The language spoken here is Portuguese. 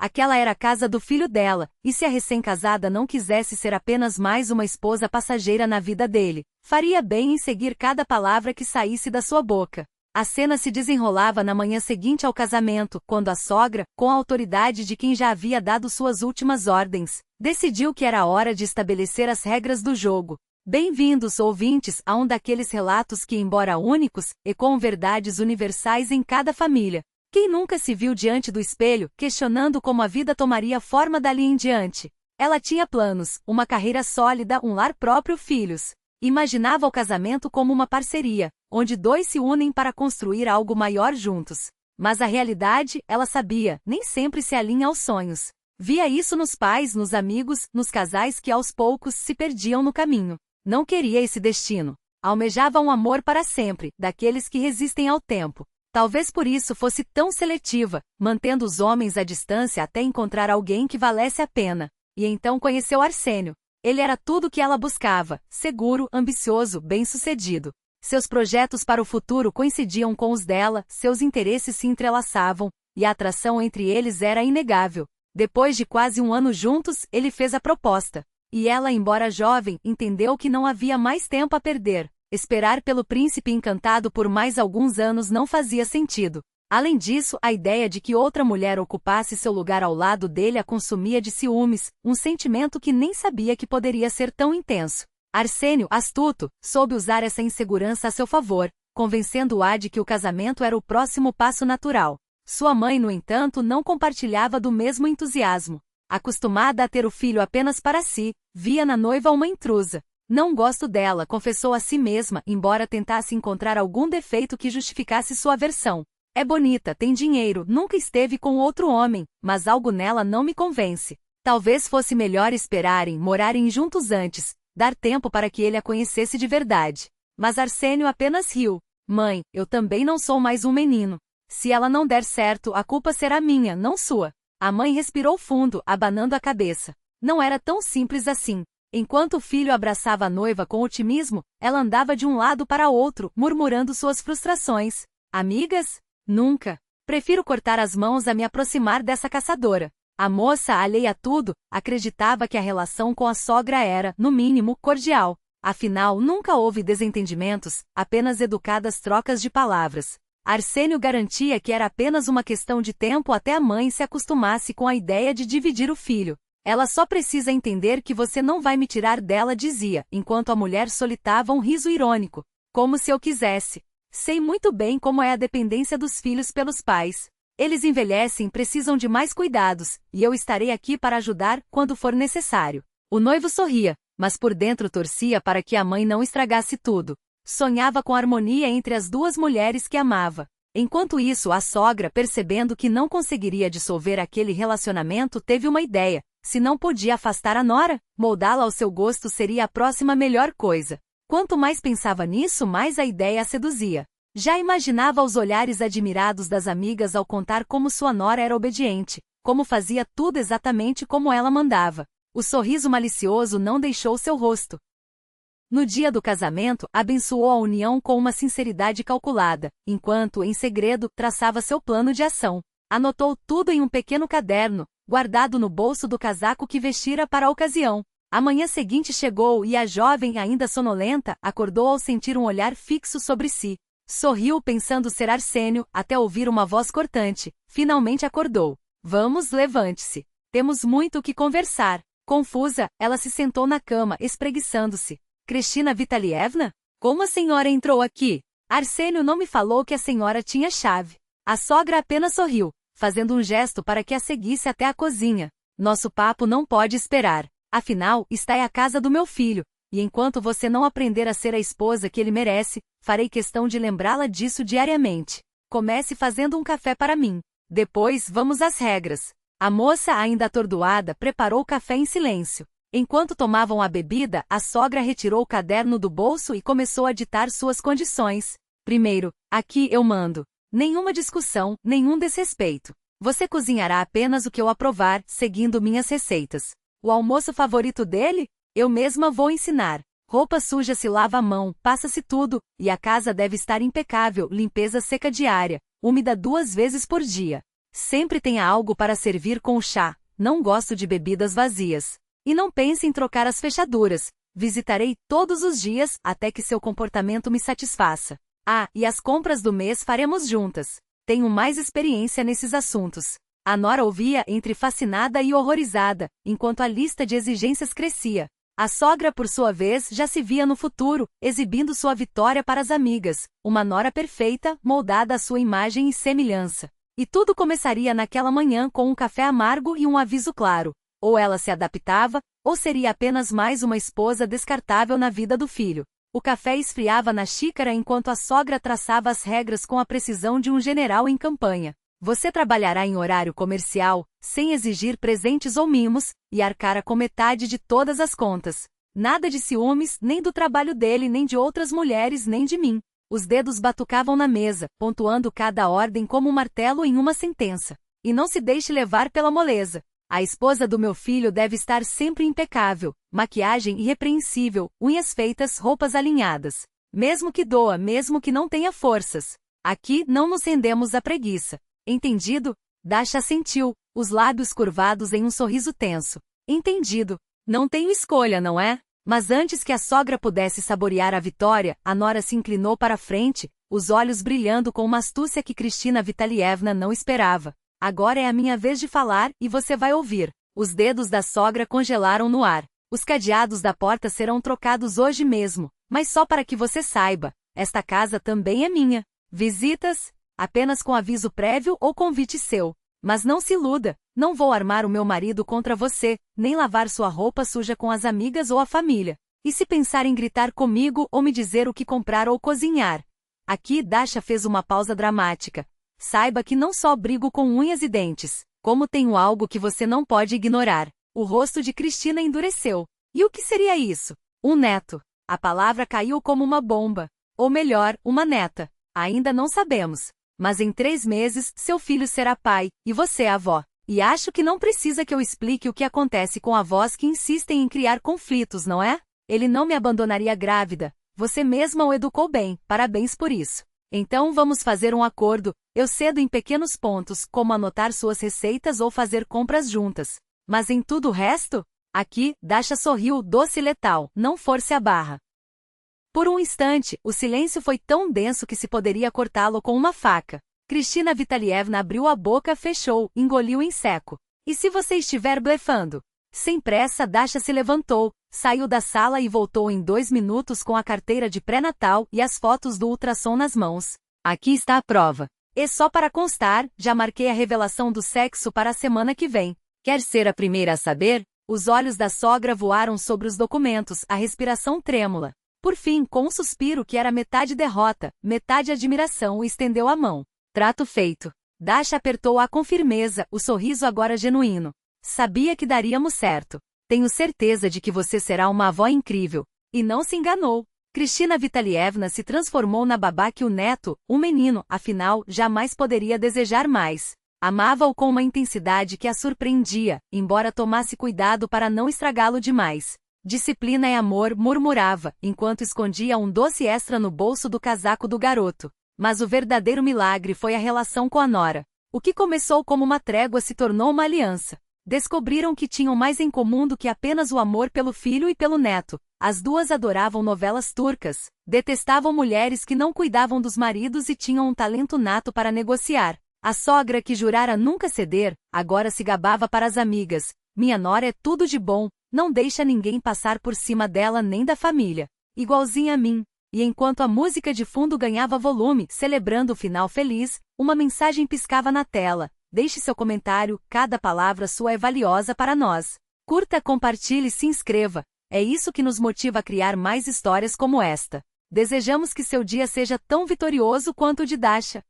Aquela era a casa do filho dela, e se a recém-casada não quisesse ser apenas mais uma esposa passageira na vida dele, faria bem em seguir cada palavra que saísse da sua boca. A cena se desenrolava na manhã seguinte ao casamento, quando a sogra, com a autoridade de quem já havia dado suas últimas ordens, decidiu que era hora de estabelecer as regras do jogo. Bem-vindos, ouvintes, a um daqueles relatos que, embora únicos, ecoam verdades universais em cada família. Quem nunca se viu diante do espelho, questionando como a vida tomaria forma dali em diante? Ela tinha planos, uma carreira sólida, um lar próprio, filhos. Imaginava o casamento como uma parceria, onde dois se unem para construir algo maior juntos. Mas a realidade, ela sabia, nem sempre se alinha aos sonhos. Via isso nos pais, nos amigos, nos casais que aos poucos se perdiam no caminho. Não queria esse destino. Almejava um amor para sempre, daqueles que resistem ao tempo. Talvez por isso fosse tão seletiva, mantendo os homens à distância até encontrar alguém que valesse a pena. E então conheceu Arsênio. Ele era tudo o que ela buscava, seguro, ambicioso, bem-sucedido. Seus projetos para o futuro coincidiam com os dela, seus interesses se entrelaçavam, e a atração entre eles era inegável. Depois de quase um ano juntos, ele fez a proposta. E ela, embora jovem, entendeu que não havia mais tempo a perder. Esperar pelo príncipe encantado por mais alguns anos não fazia sentido. Além disso, a ideia de que outra mulher ocupasse seu lugar ao lado dele a consumia de ciúmes, um sentimento que nem sabia que poderia ser tão intenso. Arsênio, astuto, soube usar essa insegurança a seu favor, convencendo-a de que o casamento era o próximo passo natural. Sua mãe, no entanto, não compartilhava do mesmo entusiasmo. Acostumada a ter o filho apenas para si, via na noiva uma intrusa. Não gosto dela, confessou a si mesma, embora tentasse encontrar algum defeito que justificasse sua aversão. É bonita, tem dinheiro, nunca esteve com outro homem, mas algo nela não me convence. Talvez fosse melhor morarem juntos antes, dar tempo para que ele a conhecesse de verdade. Mas Arsênio apenas riu. Mãe, eu também não sou mais um menino. Se ela não der certo, a culpa será minha, não sua. A mãe respirou fundo, abanando a cabeça. Não era tão simples assim. Enquanto o filho abraçava a noiva com otimismo, ela andava de um lado para outro, murmurando suas frustrações. Amigas? Nunca. Prefiro cortar as mãos a me aproximar dessa caçadora. A moça, alheia a tudo, acreditava que a relação com a sogra era, no mínimo, cordial. Afinal, nunca houve desentendimentos, apenas educadas trocas de palavras. Arsênio garantia que era apenas uma questão de tempo até a mãe se acostumasse com a ideia de dividir o filho. Ela só precisa entender que você não vai me tirar dela, dizia, enquanto a mulher solitava um riso irônico. Como se eu quisesse. Sei muito bem como é a dependência dos filhos pelos pais. Eles envelhecem, precisam de mais cuidados, e eu estarei aqui para ajudar quando for necessário. O noivo sorria, mas por dentro torcia para que a mãe não estragasse tudo. Sonhava com harmonia entre as duas mulheres que amava. Enquanto isso, a sogra, percebendo que não conseguiria dissolver aquele relacionamento, teve uma ideia. Se não podia afastar a nora, moldá-la ao seu gosto seria a próxima melhor coisa. Quanto mais pensava nisso, mais a ideia a seduzia. Já imaginava os olhares admirados das amigas ao contar como sua nora era obediente, como fazia tudo exatamente como ela mandava. O sorriso malicioso não deixou seu rosto. No dia do casamento, abençoou a união com uma sinceridade calculada, enquanto, em segredo, traçava seu plano de ação. Anotou tudo em um pequeno caderno, guardado no bolso do casaco que vestira para a ocasião. A manhã seguinte chegou e a jovem, ainda sonolenta, acordou ao sentir um olhar fixo sobre si. Sorriu pensando ser Arsênio, até ouvir uma voz cortante. Finalmente acordou. Vamos, levante-se. Temos muito o que conversar. Confusa, ela se sentou na cama, espreguiçando-se. Kristina Vitalievna? Como a senhora entrou aqui? Arsênio não me falou que a senhora tinha chave. A sogra apenas sorriu, fazendo um gesto para que a seguisse até a cozinha. Nosso papo não pode esperar. Afinal, esta é a casa do meu filho, e enquanto você não aprender a ser a esposa que ele merece, farei questão de lembrá-la disso diariamente. Comece fazendo um café para mim. Depois, vamos às regras. A moça, ainda atordoada, preparou o café em silêncio. Enquanto tomavam a bebida, a sogra retirou o caderno do bolso e começou a ditar suas condições. Primeiro, aqui eu mando. Nenhuma discussão, nenhum desrespeito. Você cozinhará apenas o que eu aprovar, seguindo minhas receitas. O almoço favorito dele? Eu mesma vou ensinar. Roupa suja se lava à mão, passa-se tudo, e a casa deve estar impecável, limpeza seca diária, úmida 2 vezes por dia. Sempre tenha algo para servir com o chá. Não gosto de bebidas vazias. E não pense em trocar as fechaduras. Visitarei todos os dias até que seu comportamento me satisfaça. Ah, e as compras do mês faremos juntas. Tenho mais experiência nesses assuntos. A nora ouvia entre fascinada e horrorizada, enquanto a lista de exigências crescia. A sogra, por sua vez, já se via no futuro, exibindo sua vitória para as amigas, uma nora perfeita, moldada à sua imagem e semelhança. E tudo começaria naquela manhã com um café amargo e um aviso claro. Ou ela se adaptava, ou seria apenas mais uma esposa descartável na vida do filho. O café esfriava na xícara enquanto a sogra traçava as regras com a precisão de um general em campanha. Você trabalhará em horário comercial, sem exigir presentes ou mimos, e arcará com metade de todas as contas. Nada de ciúmes, nem do trabalho dele, nem de outras mulheres, nem de mim. Os dedos batucavam na mesa, pontuando cada ordem como um martelo em uma sentença. E não se deixe levar pela moleza. A esposa do meu filho deve estar sempre impecável, maquiagem irrepreensível, unhas feitas, roupas alinhadas. Mesmo que doa, mesmo que não tenha forças. Aqui não nos rendemos à preguiça. Entendido? Dasha assentiu, os lábios curvados em um sorriso tenso. Entendido. Não tenho escolha, não é? Mas antes que a sogra pudesse saborear a vitória, a nora se inclinou para a frente, os olhos brilhando com uma astúcia que Kristina Vitalievna não esperava. Agora é a minha vez de falar, e você vai ouvir. Os dedos da sogra congelaram no ar. Os cadeados da porta serão trocados hoje mesmo, mas só para que você saiba, esta casa também é minha. Visitas? Apenas com aviso prévio ou convite seu. Mas não se iluda, não vou armar o meu marido contra você, nem lavar sua roupa suja com as amigas ou a família. E se pensar em gritar comigo ou me dizer o que comprar ou cozinhar? Aqui Dasha fez uma pausa dramática. Saiba que não só brigo com unhas e dentes, como tenho algo que você não pode ignorar. O rosto de Kristina endureceu. E o que seria isso? Um neto. A palavra caiu como uma bomba. Ou melhor, uma neta. Ainda não sabemos. Mas em 3 meses, seu filho será pai, e você avó. E acho que não precisa que eu explique o que acontece com avós que insistem em criar conflitos, não é? Ele não me abandonaria grávida. Você mesma o educou bem, parabéns por isso. Então vamos fazer um acordo, eu cedo em pequenos pontos, como anotar suas receitas ou fazer compras juntas. Mas em tudo o resto? Aqui, Dasha sorriu doce e letal, não force a barra. Por um instante, o silêncio foi tão denso que se poderia cortá-lo com uma faca. Kristina Vitalievna abriu a boca, fechou, engoliu em seco. E se você estiver blefando? Sem pressa, Dasha se levantou, saiu da sala e voltou em 2 minutos com a carteira de pré-natal e as fotos do ultrassom nas mãos. Aqui está a prova. E só para constar, já marquei a revelação do sexo para a semana que vem. Quer ser a primeira a saber? Os olhos da sogra voaram sobre os documentos, a respiração trêmula. Por fim, com um suspiro que era metade derrota, metade admiração, estendeu a mão. Trato feito. Dasha apertou-a com firmeza, o sorriso agora genuíno. Sabia que daríamos certo. Tenho certeza de que você será uma avó incrível. E não se enganou. Kristina Vitalievna se transformou na babá que o neto, um menino, afinal, jamais poderia desejar mais. Amava-o com uma intensidade que a surpreendia, embora tomasse cuidado para não estragá-lo demais. Disciplina é amor, murmurava, enquanto escondia um doce extra no bolso do casaco do garoto. Mas o verdadeiro milagre foi a relação com a nora. O que começou como uma trégua se tornou uma aliança. Descobriram que tinham mais em comum do que apenas o amor pelo filho e pelo neto. As duas adoravam novelas turcas, detestavam mulheres que não cuidavam dos maridos e tinham um talento nato para negociar. A sogra que jurara nunca ceder, agora se gabava para as amigas. Minha nora é tudo de bom, não deixa ninguém passar por cima dela nem da família. Igualzinha a mim. E enquanto a música de fundo ganhava volume, celebrando o final feliz, uma mensagem piscava na tela. Deixe seu comentário, cada palavra sua é valiosa para nós. Curta, compartilhe e se inscreva. É isso que nos motiva a criar mais histórias como esta. Desejamos que seu dia seja tão vitorioso quanto o de Dasha.